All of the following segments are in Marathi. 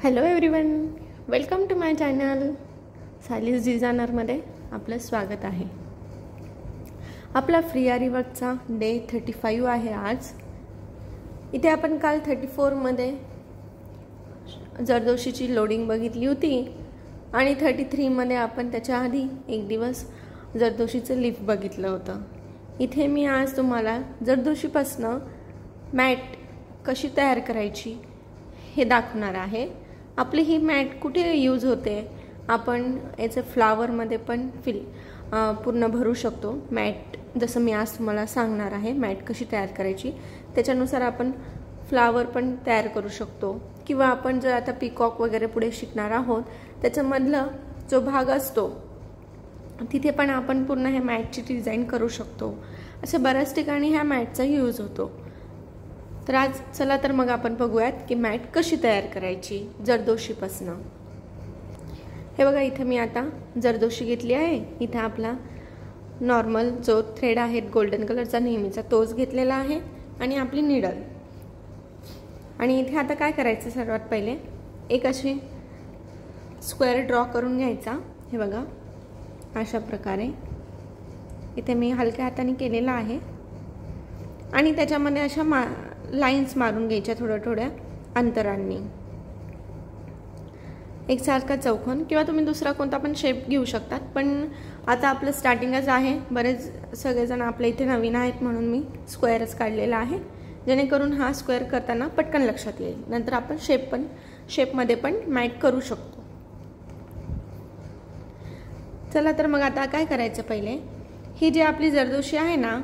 Hello everyone, welcome to my channel. Sayali's डिझायनरमध्ये आपलं स्वागत आहे. आपला फ्री आरी वर्कचा डे 35 आहे आज. इथे आपण काल 34मध्ये जरदोशीची लोडिंग बघितली होती आणि 33मध्ये आपण त्याच्या आधी एक दिवस जरदोशीचं लिफ्ट बघितलं होतं. इथे मी आज तुम्हाला जरदोशीपासनं मॅट कशी तयार करायची हे दाखवणार आहे. आपली ही मॅट कुठे यूज होते, आपण याचं फ्लावरमध्ये पण पूर्ण भरू शकतो. मॅट जसं मी आज तुम्हाला सांगणार आहे मॅट कशी तयार करायची, त्याच्यानुसार आपण फ्लावर पण तयार करू शकतो. किंवा आपण जर आता पिकॉक वगैरे पुढे शिकणार आहोत त्याच्यामधलं जो भाग असतो तिथे पण आपण पूर्ण हे मॅटची डिझाईन करू शकतो. अशा बऱ्याच ठिकाणी ह्या मॅटचा यूज होतो. तर आज चला तर मग आपण बघूयात की मॅट कशी तयार करायची जरदोशीपासनं. हे बघा, इथे मी आता जरदोशी घेतली आहे. इथे आपला नॉर्मल जो थ्रेड आहे गोल्डन कलरचा नेहमीचा तोच घेतलेला आहे आणि आपली निडल. आणि इथे आता काय करायचं, सर्वात पहिले एक अशी स्क्वेअर ड्रॉ करून घ्यायचा. हे बघा, अशा प्रकारे इथे मी हलक्या हाताने केलेला आहे आणि त्याच्यामध्ये अशा लाईन्स मारून घ्यायच्या थोड्या थोड्या अंतरांनी. एकसारखा चौकोन किंवा तुम्ही दुसरा कोणता पण शेप घेऊ शकतात. पण आता आपलं स्टार्टिंगच आहे, बरेच सगळेजण आपल्या इथे नवीन आहेत म्हणून मी स्क्वेअरच काढलेला आहे, जेणेकरून हा स्क्वेअर करताना पटकन लक्षात येईल. नंतर आपण शेपमध्ये पण मॅट करू शकतो. चला तर मग आता काय करायचं, पहिले ही जी आपली जरदोशी आहे ना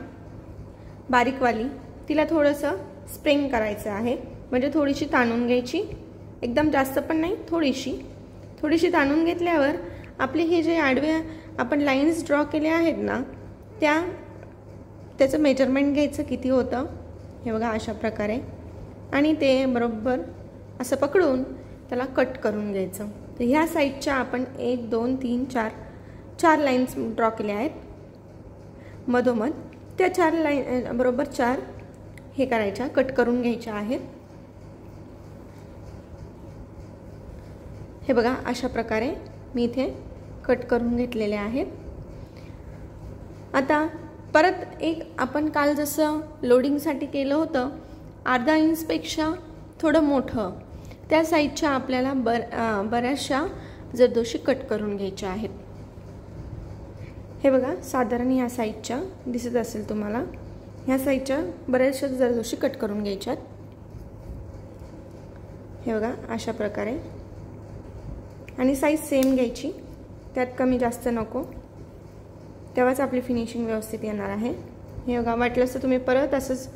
बारीकवाली, तिला थोडंसं स्प्रिंग करायचं आहे. म्हणजे थोडीशी ताणून घ्यायची, एकदम जास्त पण नाही, थोडीशी ताणून घेतल्यावर आपली हे जे आडव्या आपण लाईन्स ड्रॉ केले आहेत ना त्याचं मेजरमेंट घ्यायचं किती होतं. हे बघा, अशा प्रकारे. आणि ते बरोबर असं पकडून त्याला कट करून घ्यायचं. तर ह्या साईडच्या आपण 1 2 3 4 लाईन्स ड्रॉ केल्या आहेत मधोमध. त्या 4 लाईन बरोबर 4 हे करायच्या, कट करून घ्यायच्या आहेत. हे बघा, अशा प्रकारे मी इथे कट करून घेतलेले आहेत. आता परत एक आपण काल जसं लोडिंगसाठी केलं होतं अर्धा इंचपेक्षा थोडं मोठं, त्या साईडच्या आपल्याला बऱ्याचशा जरदोशी कट करून घ्यायच्या आहेत. हे बघा, साधारण ह्या साईडच्या दिसत असेल तुम्हाला, ह्या साईडच्या बऱ्याचशा जरदोशी कट करून घ्यायच्यात. हे बघा, अशा प्रकारे. आणि साईज सेम घ्यायची, त्यात कमी जास्त नको, तेव्हाच आपली फिनिशिंग व्यवस्थित येणार आहे. हे बघा, वाटलंच तर तुम्ही परत असंच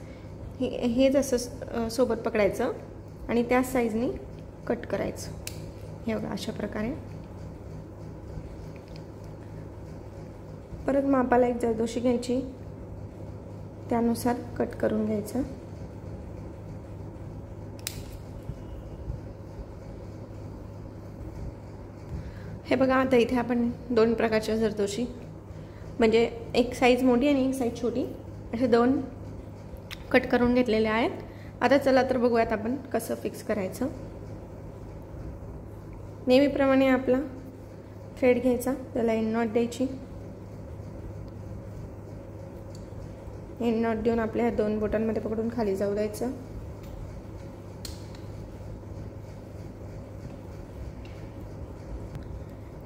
हेच असं सोबत पकडायचं आणि त्याच साईजनी कट करायचं. हे बघा, अशा प्रकारे. परत मापाला एक जरदोशी घ्यायची, त्यानुसार कट करून घ्यायचं. हे बघा, आता इथे आपण 2 प्रकारच्या जरदोशी, म्हणजे एक साईज मोठी आणि एक साईज छोटी, असे 2 कट करून घेतलेले आहेत. आता चला तर बघूयात आपण कसं फिक्स करायचं. नेहमीप्रमाणे आपला थ्रेड घ्यायचा, त्याला एंड नॉट द्यायची. एंड नॉट देऊन आपल्या 2 बोटांमध्ये पकडून खाली जाऊ द्यायचं.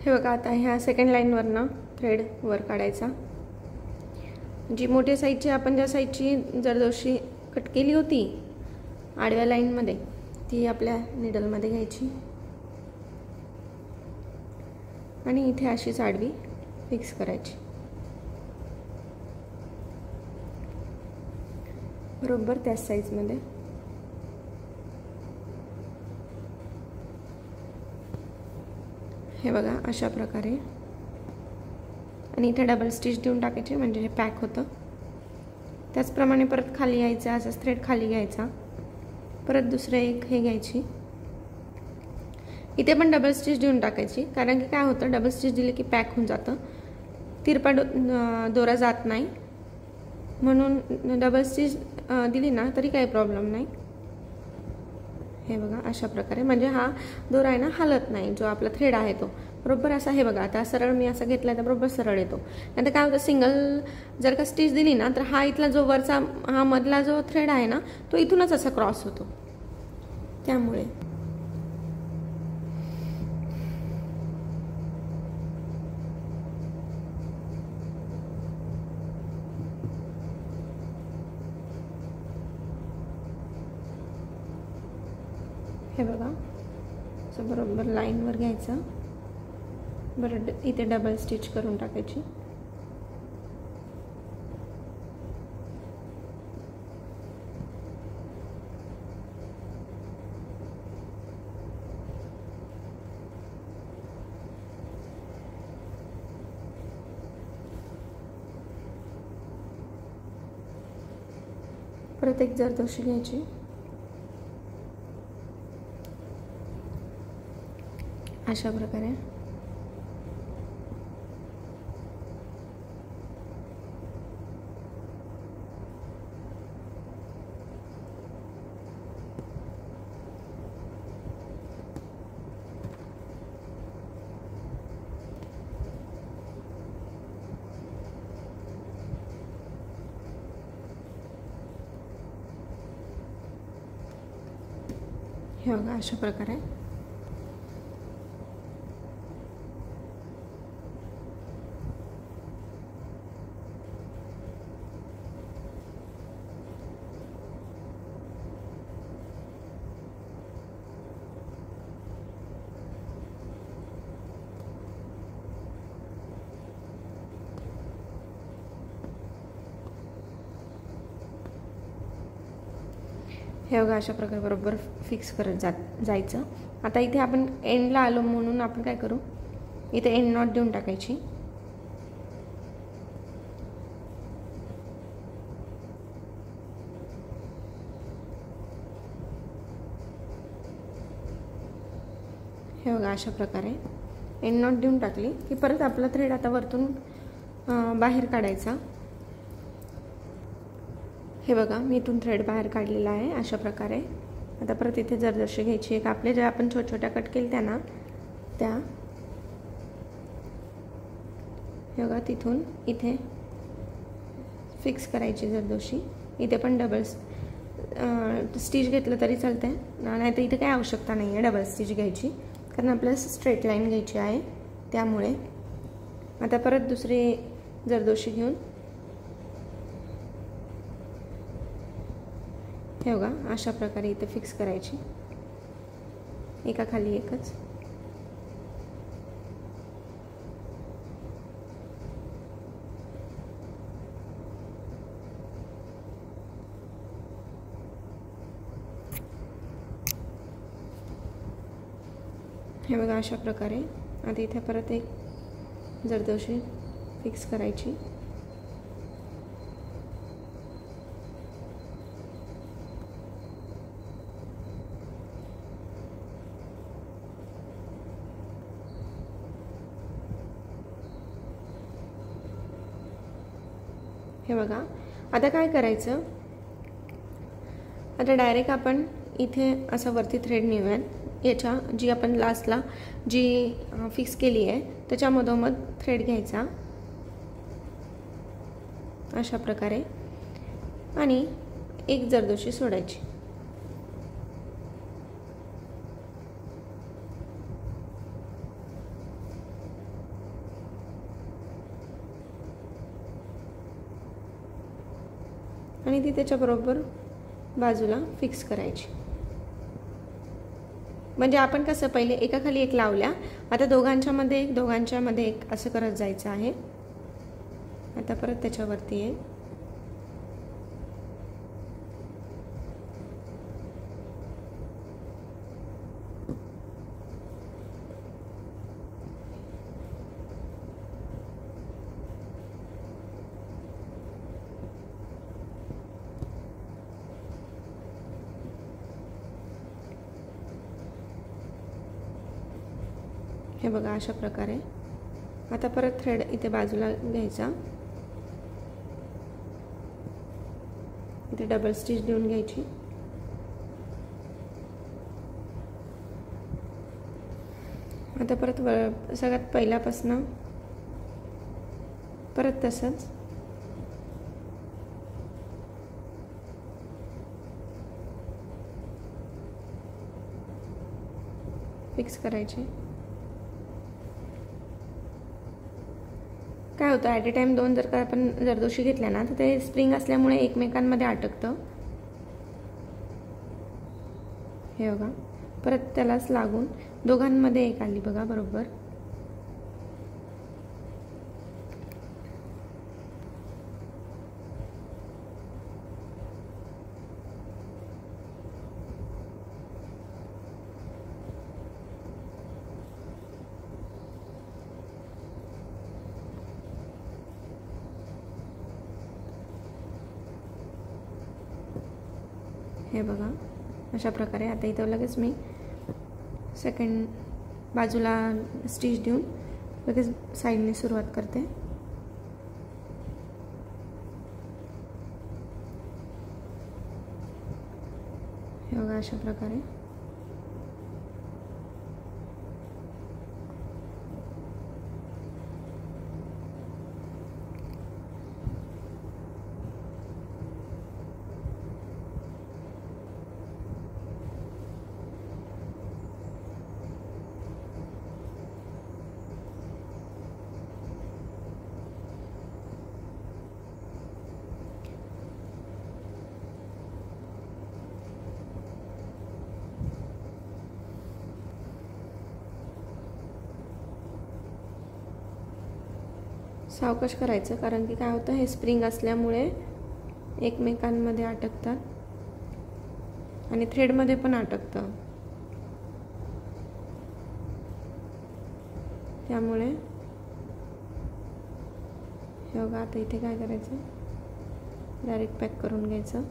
हे बघा, आता ह्या सेकंड लाईनवरनं थ्रेड वर काढायचा. जी मोठ्या साईजची आपण ज्या साईजची जरदोशी कट केली होती आडव्या लाईनमध्ये, ती आपल्या निडलमध्ये घ्यायची आणि इथे अशीच आडवी फिक्स करायची, बरोबर त्याच साईजमध्ये. हे बघा, अशा प्रकारे. आणि इथे डबल स्टिच देऊन टाकायचे, म्हणजे हे पॅक होतं. त्याचप्रमाणे परत खाली यायचं, असाच थ्रेड खाली घ्यायचा. परत दुसरं एक हे घ्यायची, इथे पण डबल स्टिच देऊन टाकायची. कारण की काय होतं, डबल स्टिच दिली की पॅक होऊन जातं, तिरपा दोरा जात नाही, म्हणून डबल स्टिच दिली ना तरी काही प्रॉब्लेम नाही. हे बघा अशा प्रकारे, म्हणजे हा दोरा आहे ना हलत नाही, जो आपला थ्रेड आहे तो बरोबर असा, हे बघा आता सरळ मी असा घेतला तर बरोबर सरळ येतो. नंतर काय होतं, सिंगल जर का स्टिच दिली ना तर हा इथला जो वरचा हा मधला जो थ्रेड आहे ना तो इथूनच असा क्रॉस होतो, त्यामुळे हे बघा असं बरोबर लाईनवर घ्यायचं. बरं इथे डबल स्टिच करून टाकायची. परत एक जरदोशी घ्यायची, अशा प्रकारे. हे बघा अशा प्रकारे. हे बघा अशा प्रकारे बरोबर फिक्स करत जायचं. आता इथे आपण एंडला आलो म्हणून आपण काय करू, इथे एंड नॉट देऊन टाकायची. हे बघा अशा प्रकारे एंड नॉट देऊन टाकली की परत आपला थ्रेड आता वरतून बाहेर काढायचा. हे बघा मी इथून थ्रेड बाहेर काढलेला आहे अशा प्रकारे. आता परत इथे जरदोशी घ्यायची एक, आपले जे आपण छोट्या कट केल्या ना त्या, हे बघा तिथून इथे फिक्स करायची जरदोशी. इथे पण डबल स्टिच घेतलं तरी चालतंय, नाही तर इथे काही आवश्यकता नाही आहे डबल स्टिच घ्यायची, कारण आपल्याला स्ट्रेट लाईन घ्यायची आहे त्यामुळे. आता परत दुसरी जरदोशी घेऊन हे बघा अशा प्रकारे इथे फिक्स करायची, एका खाली एकच. हे बघा अशा प्रकारे. आता इथे परत एक जरदोशी फिक्स करायची. हे बघा आता काय करायचं, आता डायरेक्ट आपण इथे असं वरती थ्रेड नेऊयात. याच्या जी आपण लास्टला जी फिक्स केली आहे त्याच्या मधोमध थ्रेड घ्यायचा अशा प्रकारे आणि एक जरदोशी सोडायची. आणि ती त्याच्याबरोबर बाजूला फिक्स करायची. म्हणजे आपण कसं पहिले एका खाली एक लावल्या, आता दोघांच्या मध्ये एक असं करत जायचं आहे. आता परत त्याच्यावरती आहे. हे बघा अशा प्रकारे. आता परत थ्रेड इथे बाजूला घ्यायचा, इथे डबल स्टिच देऊन घ्यायची. आता परत सगळ्यात पहिल्यापासून परत तसंच फिक्स करायचे. काय होतं ॲट ए टाईम 2 जर का आपण जरदोशी घेतल्या ना तर ते स्प्रिंग असल्यामुळे एकमेकांमध्ये अटकतं. हे बघा परत त्यालाच लागून दोघांमध्ये एक आली बघा बरोबर. हे बघा अशा प्रकारे. आता इथं लगेच मी सेकंड बाजूला स्टिच देऊन लगेच साईडने सुरुवात करते. हे बघा अशा प्रकारे. सावकाश करायचं कारण की काय होतं हे स्प्रिंग असल्यामुळे एकमेकांमध्ये अटकतात आणि थ्रेडमध्ये पण अटकतं. त्यामुळे हे बघा आता इथे काय करायचं डायरेक्ट पॅक करून घ्यायचं.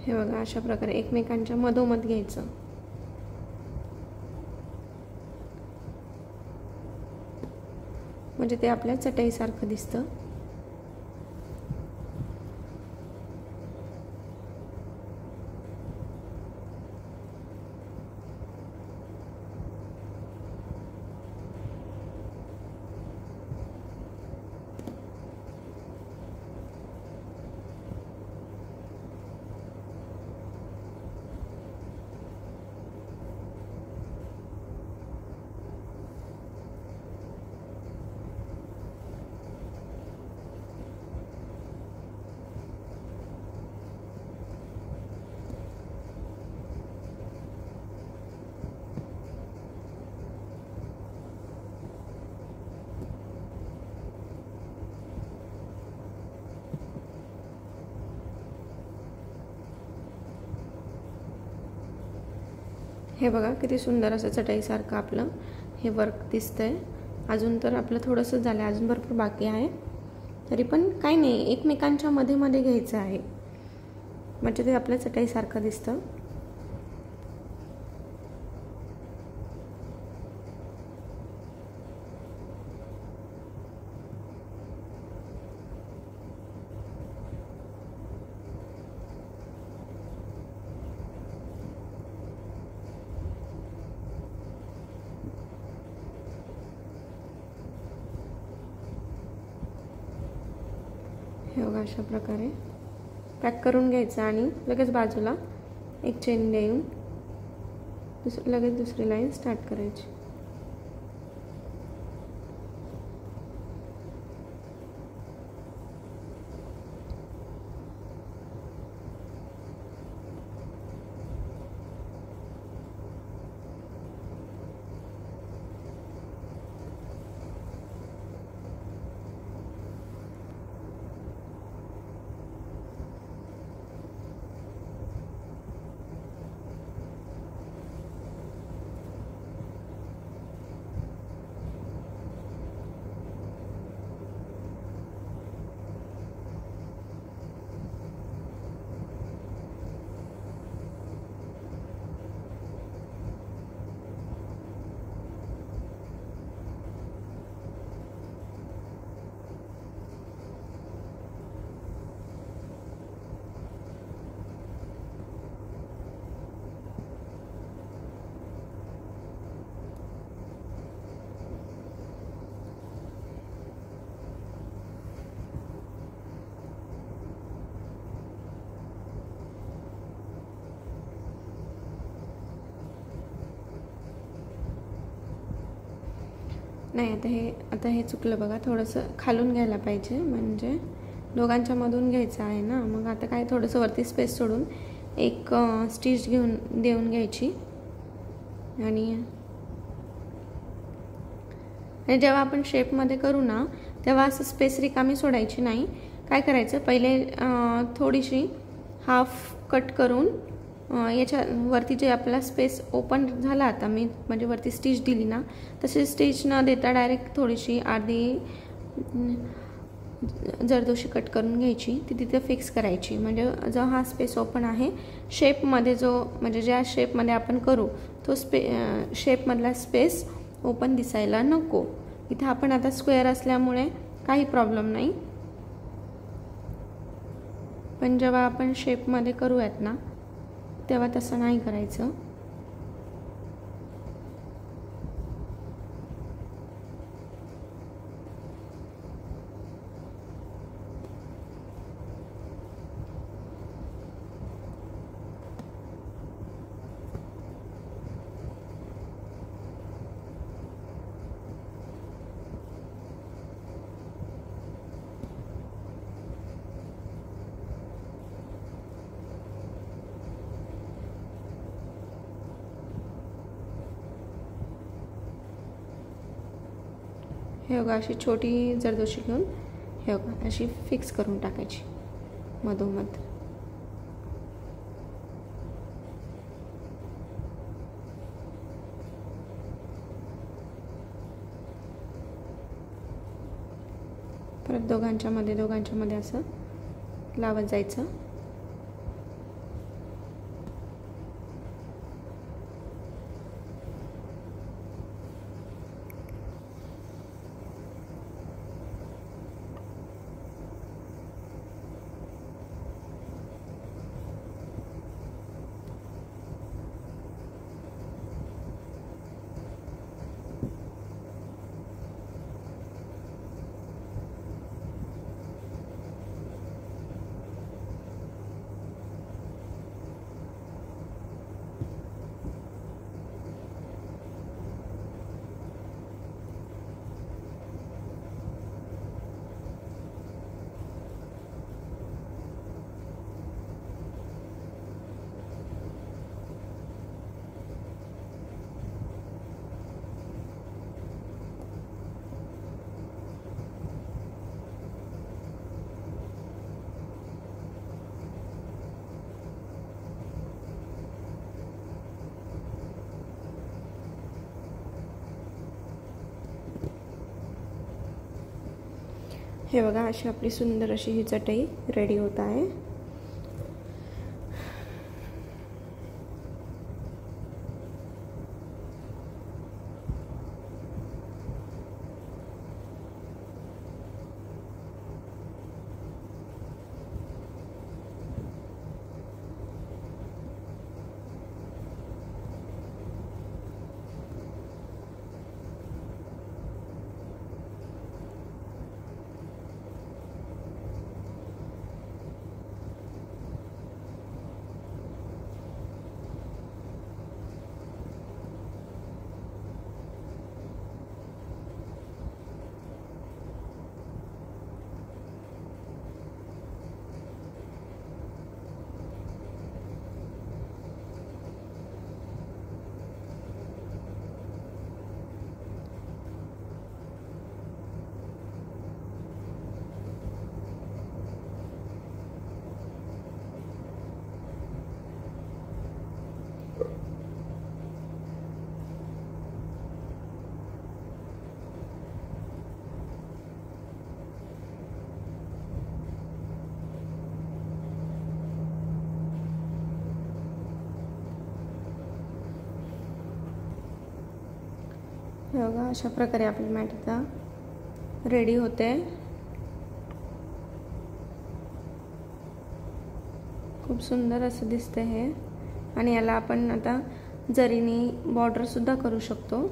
हे बघा अशा प्रकारे एकमेकांच्या मधोमध घ्यायचं. म्हणजे ते आपल्या चटईसारखं दिसतं. हे बघा किती सुंदर असं चटईसारखं आपलं हे वर्क दिसतंय. अजून तर आपलं थोडंसं झालं आहे, अजून भरपूर बाकी आहे. तरी पण काही नाही, एकमेकांच्या मध्ये मध्ये घ्यायचं आहे म्हणजे ते आपल्या चटईसारखं दिसतं. हे बघा अशा प्रकारे पॅक करून घ्यायचं आणि लगेच बाजूला एक चेन देऊन लगेच दुसरी लाईन स्टार्ट करायची. नाही, आता हे चुकलं बघा. थोडंसं खालून घ्यायला पाहिजे, म्हणजे दोघांच्या मधून घ्यायचं आहे ना. मग आता काय थोडंसं वरती स्पेस सोडून एक स्टिच देऊन घ्यायची. आणि जेव्हा आपण शेपमध्ये करू ना, तेव्हा असं स्पेस रिकामी सोडायची नाही. काय करायचं, पहिले थोडीशी हाफ कट करून याच्यावरती जे आपला स्पेस ओपन झाला, आता मी म्हणजे वरती स्टिच दिली ना, तशी स्टिच न देता डायरेक्ट थोडीशी अर्धी जरदोशी कट करून घ्यायची, ती तिथे फिक्स करायची. म्हणजे जो हा स्पेस ओपन आहे शेपमध्ये, म्हणजे ज्या शेपमध्ये आपण करू तो शेपमधला स्पेस ओपन दिसायला नको. इथे आपण आता स्क्वेअर असल्यामुळे काही प्रॉब्लेम नाही, पण जेव्हा आपण शेपमध्ये करूयात ना, तेव्हा तसं नाही करायचं. हे बघा, अशी छोटी जरदोशी घेऊन हे बघा अशी फिक्स करून टाकायची मधोमध. परत दोघांच्या मध्ये असं लावत जायचं. हे बघा, अशी आपली सुंदर अशी ही चटई रेडी होत आहे. हे बघा, अशा प्रकारे आपली मॅट आता रेडी होते. खूप सुंदर असं दिसते हे. आणि याला आपण आता जरीनी बॉर्डर सुद्धा करू शकतो.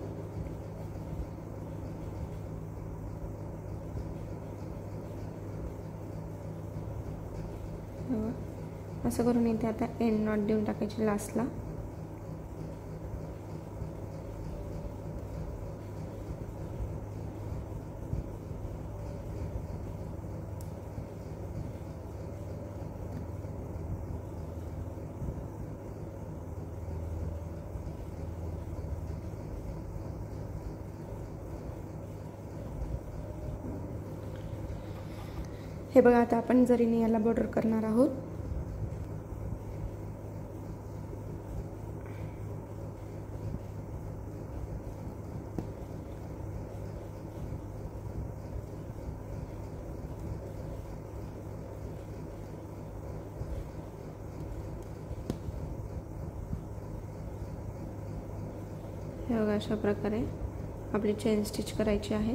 असं करून इथे आता एंड नॉट देऊन टाकायची लास्टला. हे बघा, आता आपण जरीने याला बॉर्डर करणार आहोत. हे बघा, अशा प्रकारे आपली चेन स्टिच करायची आहे.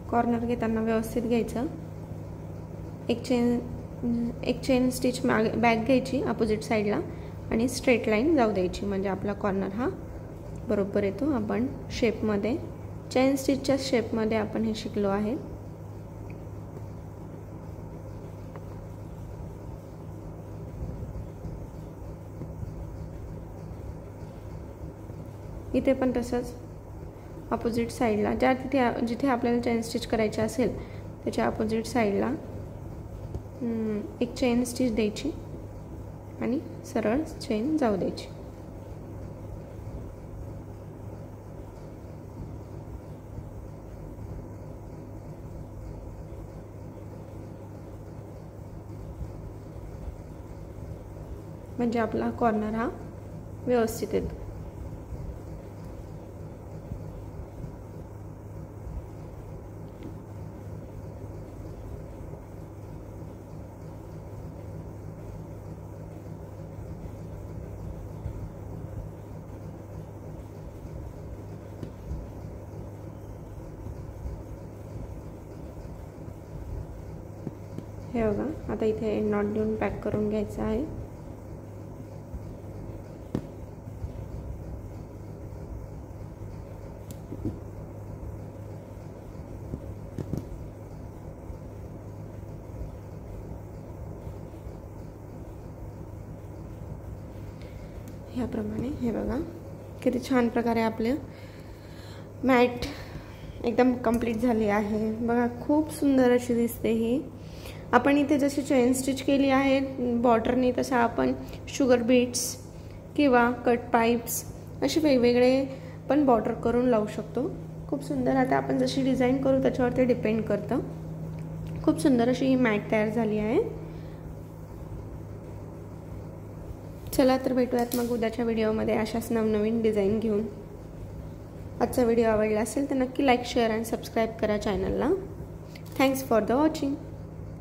कॉर्नर घेताना व्यवस्थित घ्यायचं. एक चेन स्टिच बॅक घ्यायची अपोजिट साईडला आणि स्ट्रेट लाईन जाऊ द्यायची, म्हणजे आपला कॉर्नर हा बरोबर येतो. आपण शेपमध्ये चेन स्टिचच्या शेपमध्ये आपण हे शिकलो आहे. इथे पण तसंच अपोजिट साईडला जिथे आपल्याला चेन स्टिच करायची असेल त्याच्या अपोजिट साईडला एक चेन स्टिच द्यायची आणि सरळ चेन जाऊ द्यायची. म्हणजे आपला कॉर्नर हा व्यवस्थित येतो. हे बघा, आता इथे नॉट देऊन पॅक करून घ्यायचं आहे. ह्याप्रमाणे हे बघा, किती छान प्रकारे आपले मॅट एकदम कंप्लीट झाली आहे. बघा, खूप सुंदर अशी दिसते ही. आपण इथे जशी चेन स्टिच केली आहे बॉर्डरने, तसं आपण शुगर बीट्स किंवा कट पाईप्स असे वेगवेगळे पण बॉर्डर करून लावू शकतो. खूप सुंदर. आता आपण जशी डिझाईन करू त्याच्यावर ते डिपेंड करतं. खूप सुंदर अशी ही मॅट तयार झाली आहे. चला तर भेटूयात मग उद्याच्या व्हिडिओमध्ये अशाच नवनवीन डिझाईन घेऊन. आजचा व्हिडिओ आवडला असेल तर नक्की लाईक, शेअर आणि सबस्क्राईब करा चॅनलला. Thanks for the watching.